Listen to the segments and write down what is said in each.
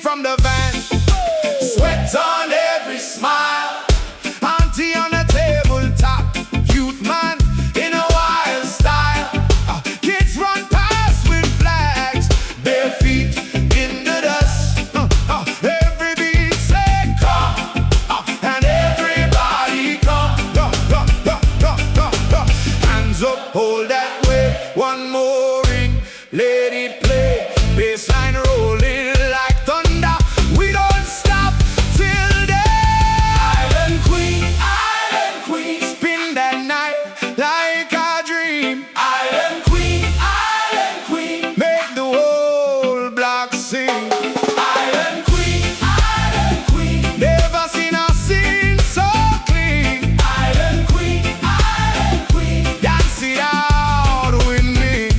from the van. Sweat on every smile. Auntie on the tabletop. Youth man in a wild style. Kids run past with flags, bare feet in the dust. Every beat say come, and everybody come. Hands up, hold that way. One more ring, let it play. Bassline rolling like thunder. We don't stop till day. Island queen, spin that night like a dream. Island queen, make the whole block sing. Island queen, never seen a scene so clean. Island queen, dance it out with me.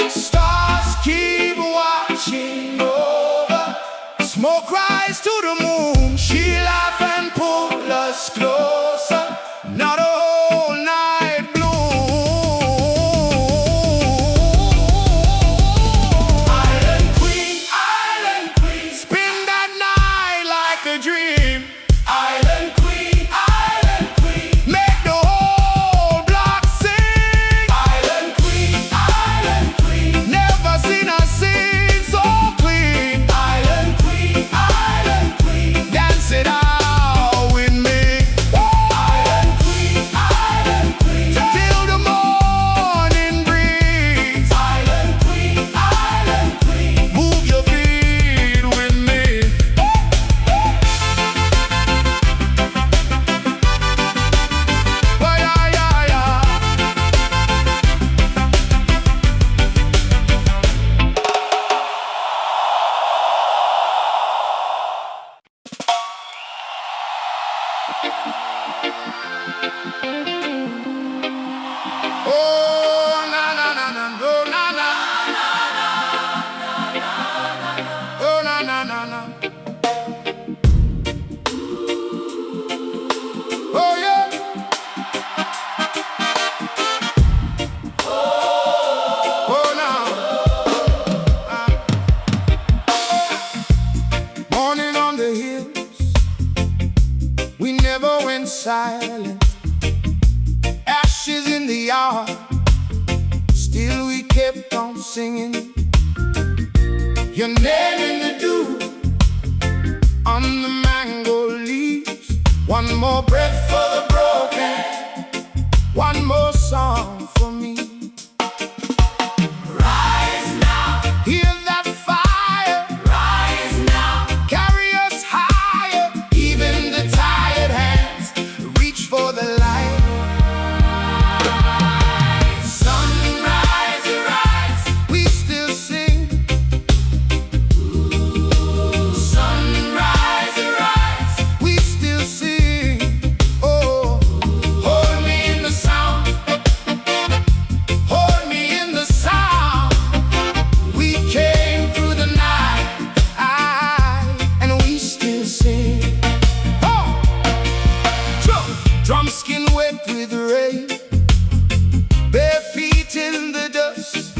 Stars keep watching over. Smoke rise to the moon. She laugh and pull us closer. Not a whole night blue. Island queen, spin that night like a dream. Island queen, make the whole block sing. Island queen, never seen a scene so clean. Island queen, dance it out with me. Island queen, till the morning breeze. Island queen, move your feet with me. Oh, yeah, yeah, yeah. Oh, na na na na, oh na na, oh na na na na, oh yeah. Oh now, morning on the hills, we never went silent. Ashes in the yard, still we kept on singing your name in the dew on the mango leaves. One more breath for the broken, one more song for me. Rise now, hear that fire. Rise now, carry us higher. Even the tired hands reach for the light. Sunrise, arise, we still sing. Sunrise, arise, we still sing. Oh, hold me in the sound. Hold me in the sound. We came through the night, and we still sing. Oh, drum skin wet with rain, bare feet in the dust.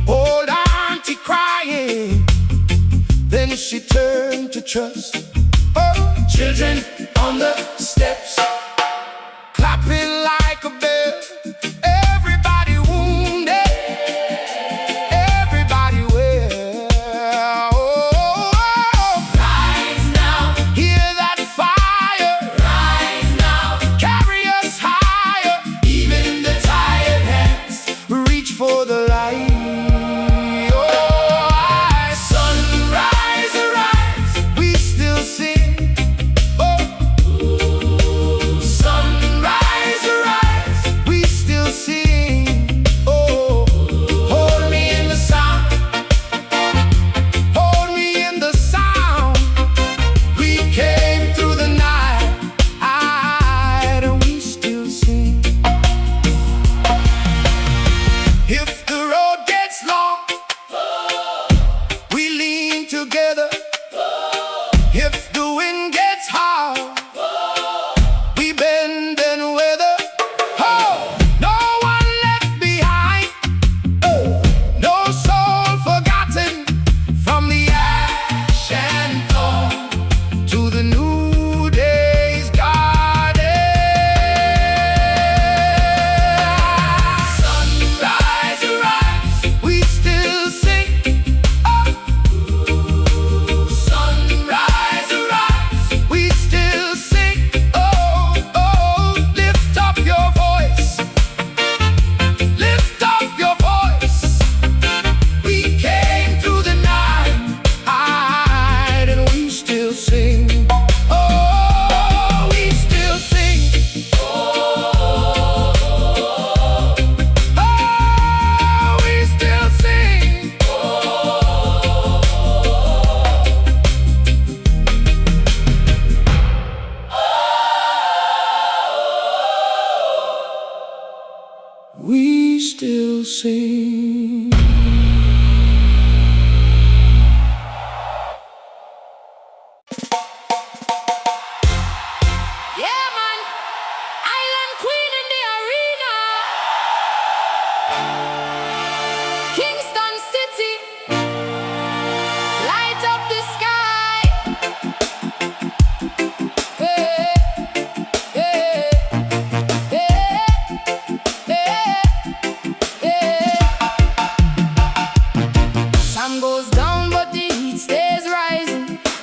Old auntie crying, then she turned to trust. Oh, children on the steps, clapping like a bell. Everybody wounded, everybody well. Oh, rise now, hear that fire. Rise now, carry us higher. Even the tired hands reach for the light. Oh, sunrise, arise, we still sing. Oh,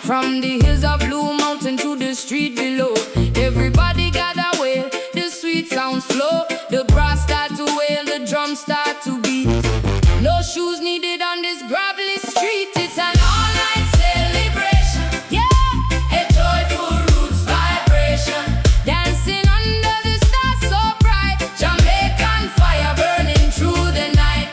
From the hills of Blue Mountain to the street below, everybody gather where the sweet sounds flow. The brass start to wail, the drums start to beat. No shoes needed on this gravelly street. It's an all-night celebration, yeah, a joyful roots vibration. Dancing under the stars so bright, Jamaican fire burning through the night.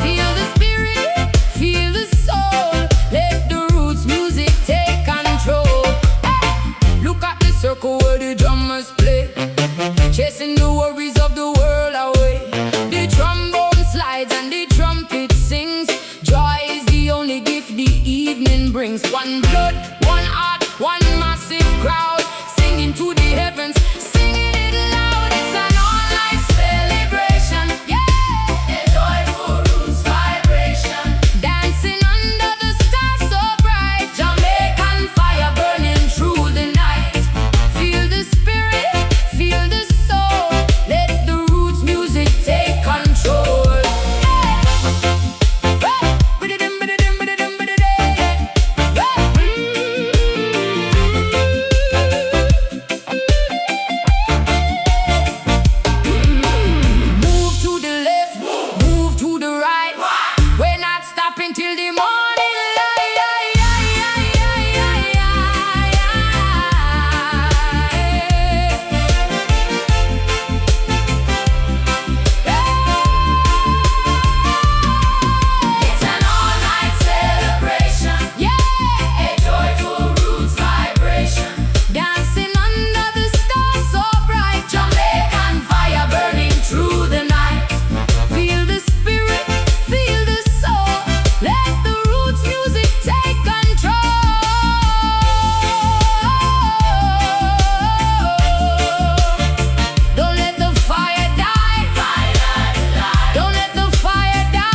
Feel the spirit, feel the soul, let the roots music take control. Hey, look at the circle where the drummers play, chasing the worries of the world away. The trombone slides and the trumpet sings. Joy is the only gift the evening brings. One blood, one heart, one massive crowd, singing to the heavens, singing it loud. It's an all-night celebration, yeah, a joyful roots vibration. Dancing under the stars so bright, Jamaican fire burning through the night. Feel the spirit, feel the soul, let the roots music take control. Move to the left, move to the right. We're not stopping till the morning light. It's an all-night celebration, yeah, a joyful roots vibration. Dancing under the stars so bright, Jamaican fire burning through the night. Feel the spirit, feel the soul, let the roots music take control. Don't let the fire die, don't let the fire die.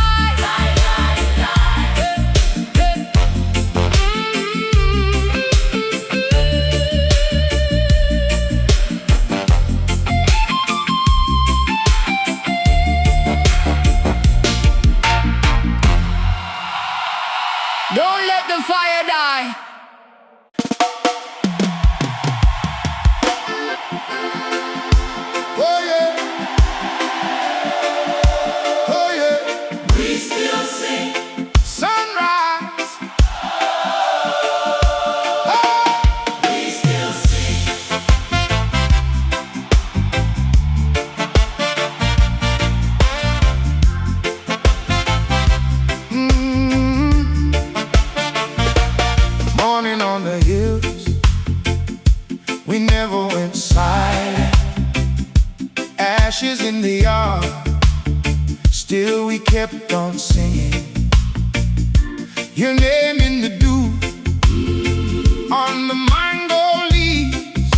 Don't let the fire die. Oh yeah, oh yeah. We still sing sunrise. Oh, we still sing. Morning on the hills, we never went silent. Ashes in the yard, still we kept on singing. Your name in the dew, on the mango leaves.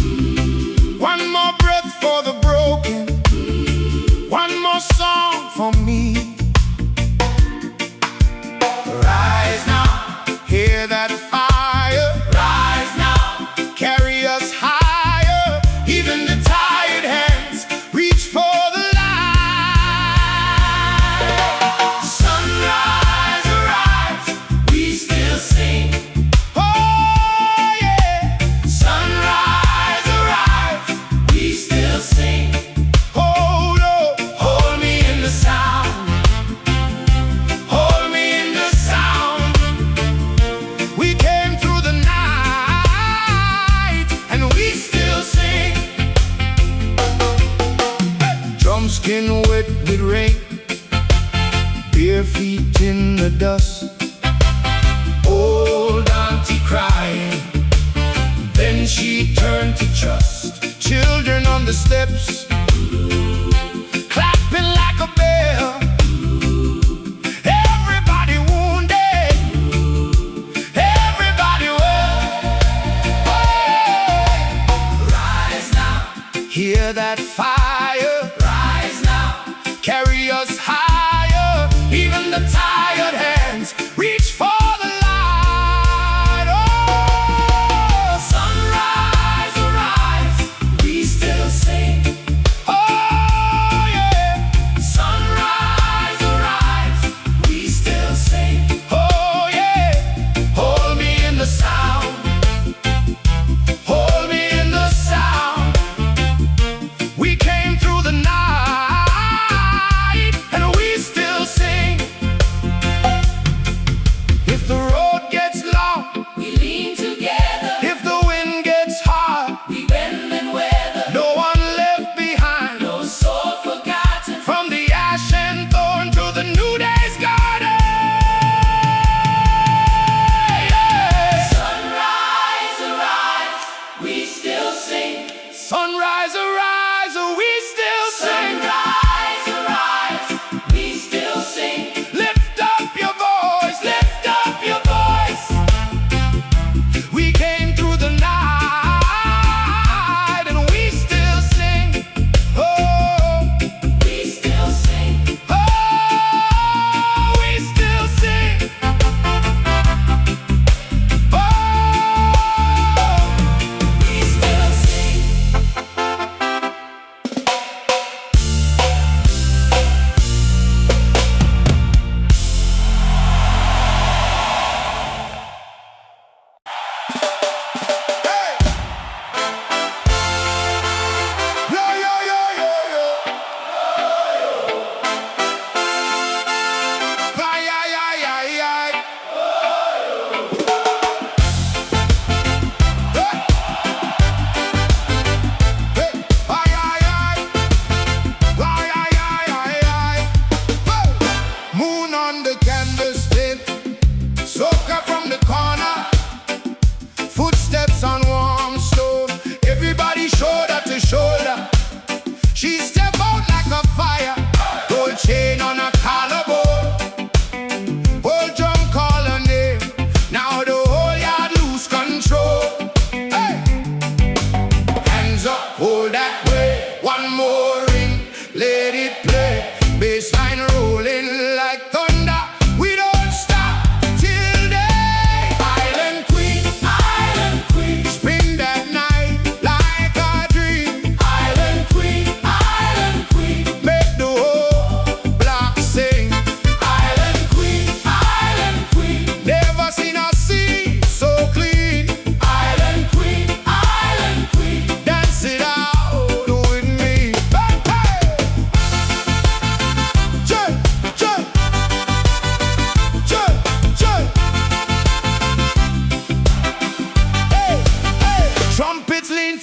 One more breath for the broken, one more song for me. Rise now, hear that fire. Rise now, carry us higher. Even the tired hands reach for the light. Sunrise, arise, we still sing. Oh yeah. Sunrise, arise, we still sing. Hold on, hold me in the sound. Hold me in the sound. We came through the night and we still sing. Drum skin wet with rain, bare feet in the dust. Old auntie crying, then she turned to trust. Children on the steps, clapping like a bell. Everybody wounded, everybody well. Rise now, hear that fire. Rise now, carry us higher. Even the tired hands reach for the light. Oh, sunrise, arise, we still sing. Oh yeah, sunrise, arise, we still sing. Oh yeah, hold me in the sound.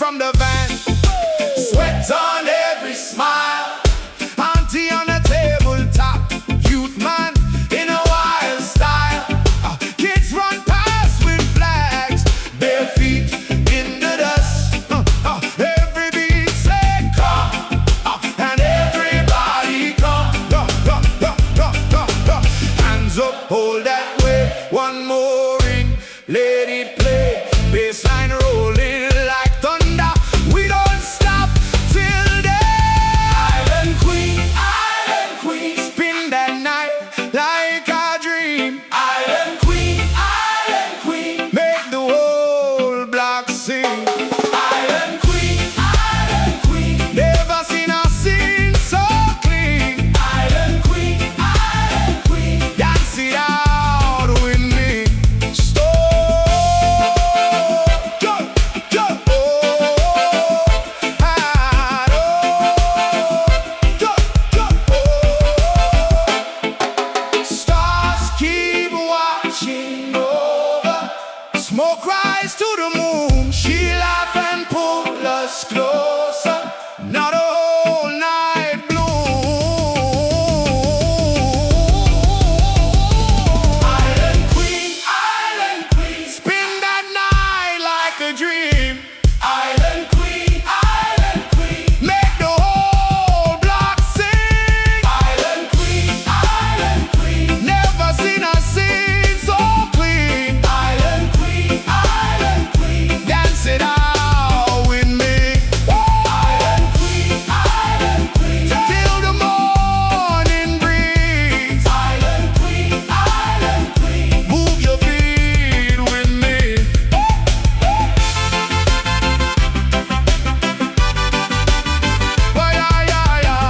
from the van. Sweat on every smile. Auntie on the tabletop. Youth man in a wild style. Kids run past with flags. Bare feet in the dust. Every beat say come. And everybody come. Hands up, hold that way. One more ring, let it play. Bassline rolling like thunder. We don't stop till day. Island queen, spin that night like a dream. Island queen, make the whole block sing. Island queen, never seen a scene so clean. Island queen, dance it out with me. Stars keep watching over. Smoke rise to the moon. She laugh and pull us closer. Not a whole night bloom. Island queen, spin that night like a dream. Island queen, make the whole block sing. Island queen, never seen a scene so clean. Island queen, dance it out with me. Island queen, till the morning breeze. Island queen, move your feet with me. Oh, yeah, yeah, yeah.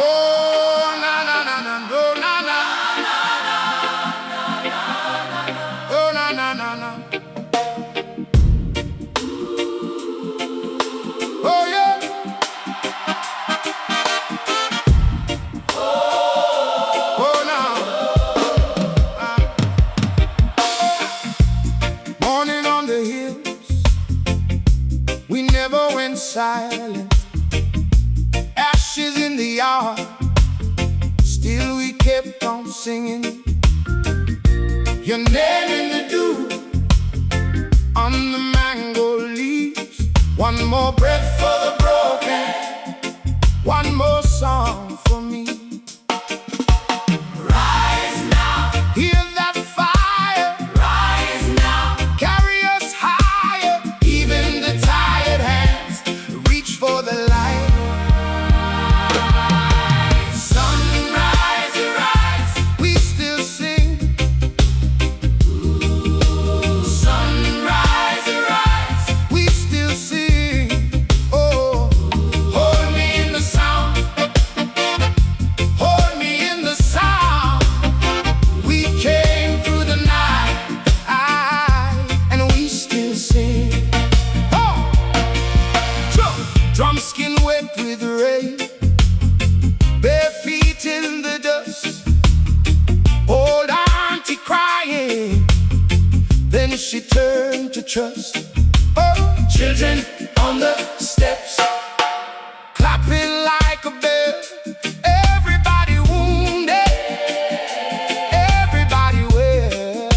Oh, na na na na, oh na na, oh na na na na, oh yeah. Oh now, morning on the hills, we never went silent. Ashes in the yard, still we kept on singing your name in the dew on the mango leaves. One more breath for the broken, one more song for me. Rise now, hear that fire. Rise now, carry us higher. Even the tired hands reach for the light. Sunrise, arise, we still sing. Sunrise, arise, we still sing. Oh, hold me in the sound. Hold me in the sound. We came through the night, and we still sing. Oh, drum skin wet with rain. Bare feet in the dust. Old auntie crying. Then she turned to trust. Oh, children on the steps, clapping like a bell. Everybody wounded, everybody well.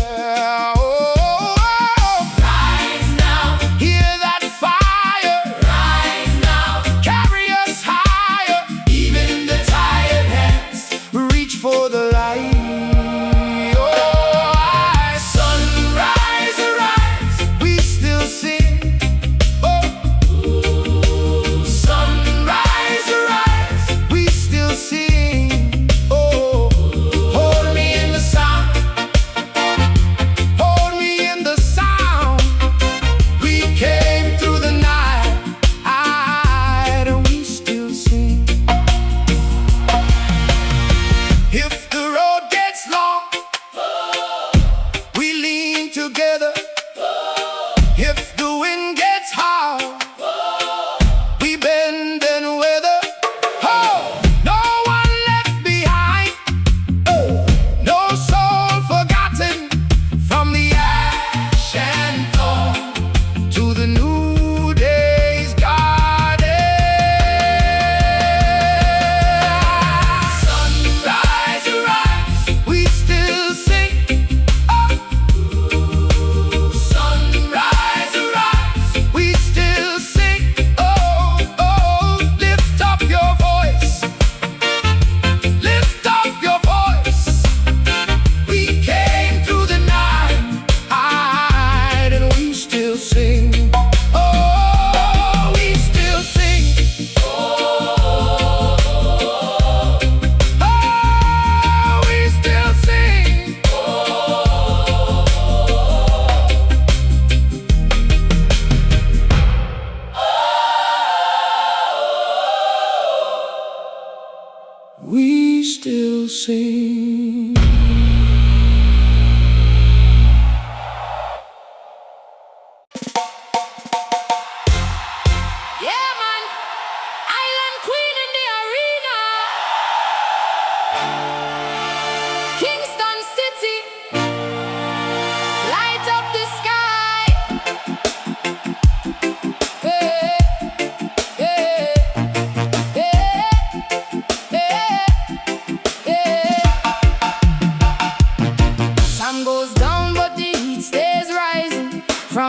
Oh, rise now, hear that fire. Rise now, carry us higher. Even the tired hands reach for the light. Oh, sunrise, arise, we still sing. Oh,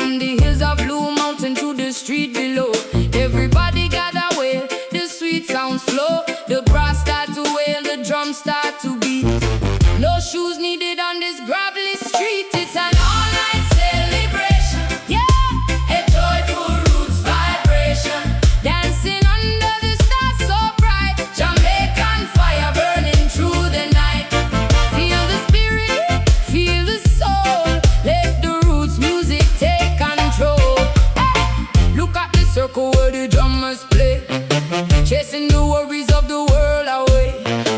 From the hills of Blue Mountain to the street below, everybody gather where the sweet sounds flow. The brass start to wail, the drums start to beat. No shoes needed on this gravelly street. It's an all-night celebration, yeah, a joyful roots vibration. Dancing under the stars so bright, Jamaican fire burning through the night. Feel the spirit, feel the soul, let the roots music take control. Hey! Look at the circle where the drummers play, chasing the worries of the world away.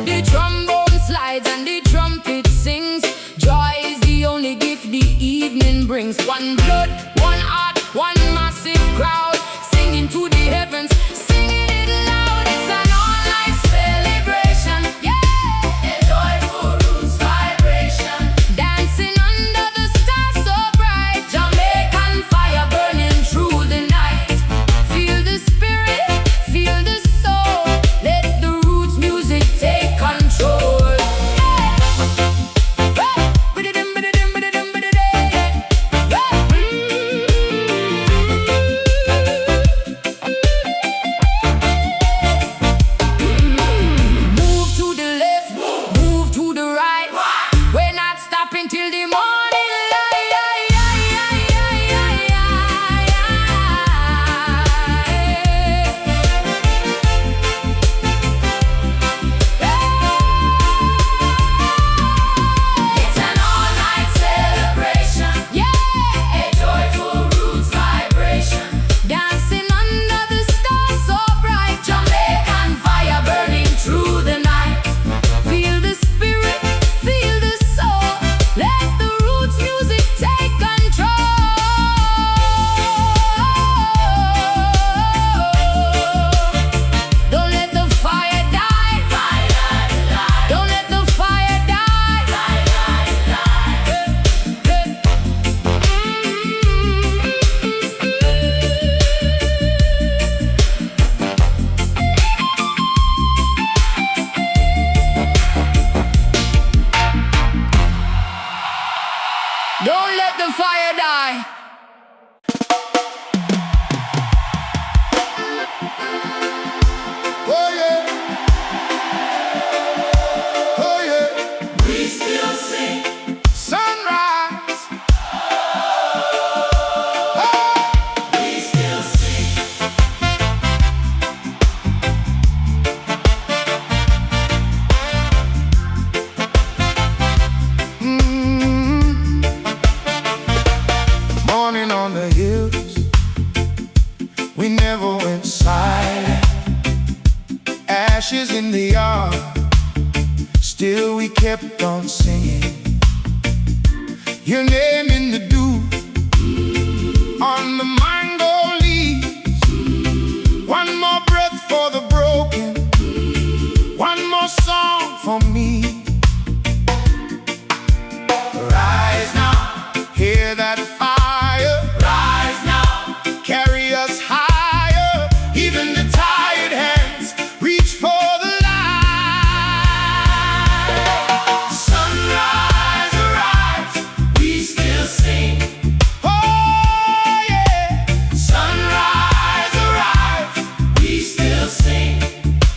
The trombone slides and the trumpet sings. Joy is the only gift the evening brings. One blood, one heart, one massive crowd, singing to the heavens, singing it loud. It's an all-night celebration, yeah, a joyful roots vibration. Dancing under the stars so bright, Jamaican fire burning through the night. Feel the spirit, feel the soul, let the roots music take control. Move to the left, move to the right. We're not stopping till the morning light. It's an all-night celebration, yeah, a joyful roots vibration. Dancing under the stars so bright, Jamaican fire burning through the night. Feel the spirit, feel the soul, let the roots music take control. Don't let the fire die, don't let the fire die. Don't let the fire die. Oh yeah, oh yeah. We still sing sunrise. Oh, we still sing. Morning on the hills, we never went silent. Ashes in the yard, still we kept on singing. Your name in the dew, on the mango leaves. One more breath for the broken, one more song for me. Rise now, hear that fire. Rise now, carry us higher. Even the tired hands reach for the light. Sunrise, arise, we still sing. Oh yeah. Sunrise, arise, we still sing.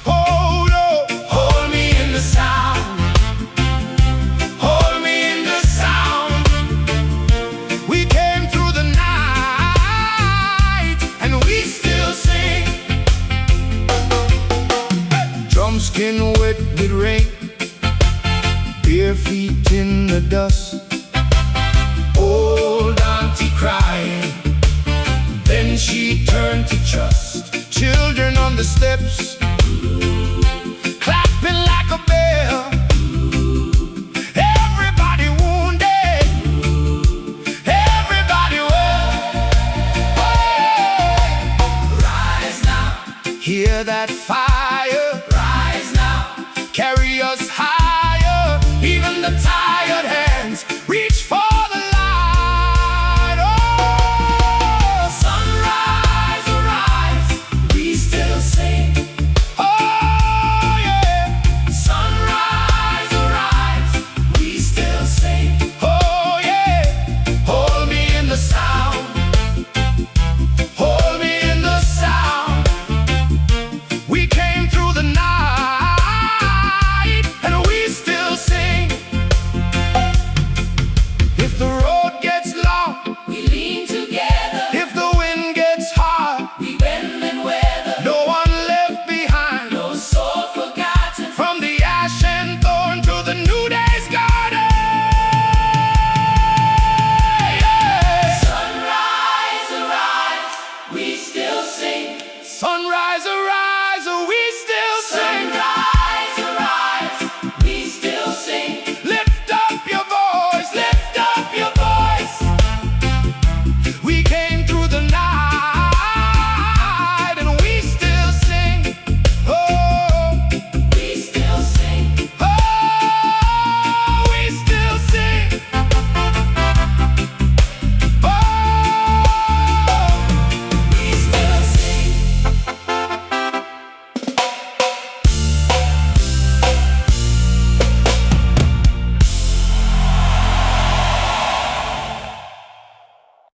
Hold on, hold me in the sound. Hold me in the sound. We came through the night and we still sing. Drum skin wet with rain, bare feet in the dust. Old auntie crying, then she turned to trust. Children on the steps, clapping like a bell. Everybody wounded, everybody well. Rise now, hear that fire.